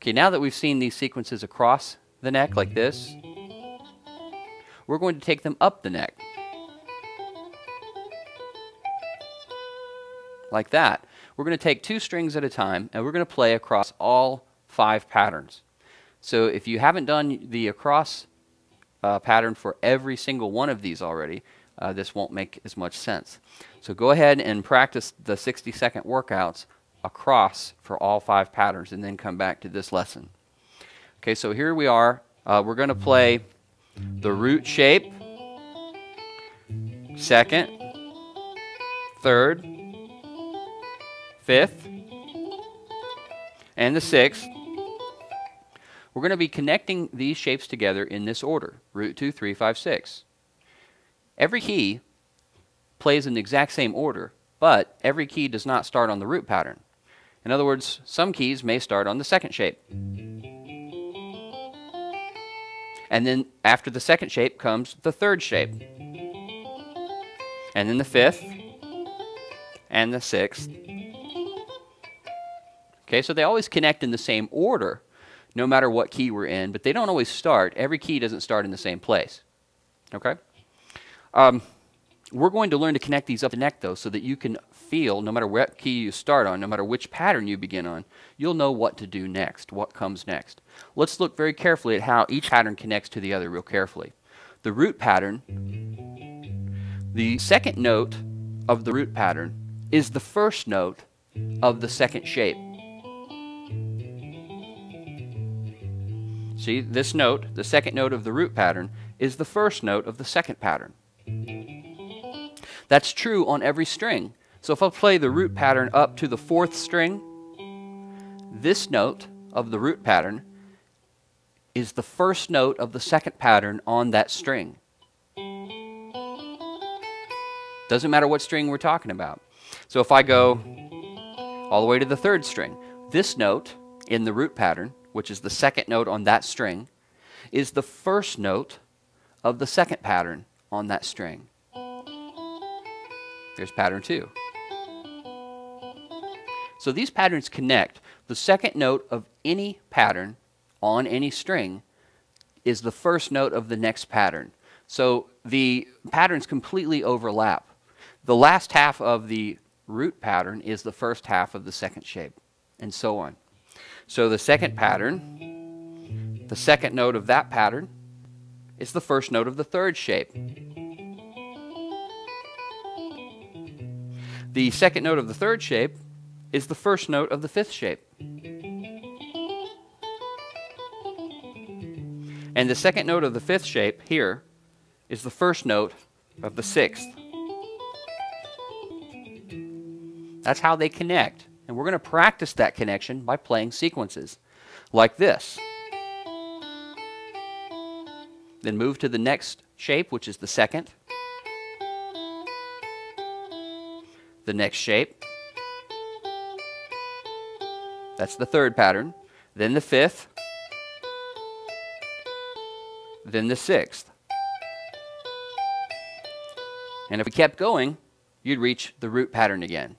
Okay, now that we've seen these sequences across the neck like this, we're going to take them up the neck. Like that. We're going to take 2 strings at a time, and we're going to play across all 5 patterns. So if you haven't done the across pattern for every single one of these already, this won't make as much sense. So go ahead and practice the 60-second workouts across for all 5 patterns, and then come back to this lesson. Okay, so here we are. We're going to play the root shape, 2nd, 3rd, 5th, and the 6th. We're going to be connecting these shapes together in this order, root 2, 3, 5, 6. Every key plays in the exact same order, but every key does not start on the root pattern. In other words, some keys may start on the 2nd shape. And then after the 2nd shape comes the 3rd shape. And then the 5th and the 6th. Okay, so they always connect in the same order, no matter what key we're in, but they don't always start. Every key doesn't start in the same place. Okay? We're going to learn to connect these up the neck, though, so that you can feel, no matter what key you start on, no matter which pattern you begin on, you'll know what to do next, what comes next. Let's look very carefully at how each pattern connects to the other real carefully. The root pattern, the 2nd note of the root pattern is the 1st note of the 2nd shape. See, this note, the 2nd note of the root pattern, is the 1st note of the 2nd pattern. That's true on every string. So if I play the root pattern up to the 4th string, this note of the root pattern is the 1st note of the 2nd pattern on that string. Doesn't matter what string we're talking about. So if I go all the way to the 3rd string, this note in the root pattern, which is the 2nd note on that string, is the 1st note of the 2nd pattern on that string. There's pattern 2. So these patterns connect. The 2nd note of any pattern on any string is the 1st note of the next pattern. So the patterns completely overlap. The last half of the root pattern is the 1st half of the 2nd shape, and so on. So the 2nd pattern, the 2nd note of that pattern, is the 1st note of the 3rd shape. The 2nd note of the 3rd shape is the 1st note of the 5th shape. And the 2nd note of the 5th shape here is the 1st note of the 6th. That's how they connect. And we're going to practice that connection by playing sequences like this. Then move to the next shape, which is the 2nd. The next shape. That's the 3rd pattern. Then the 5th. Then the 6th. And if we kept going, you'd reach the root pattern again.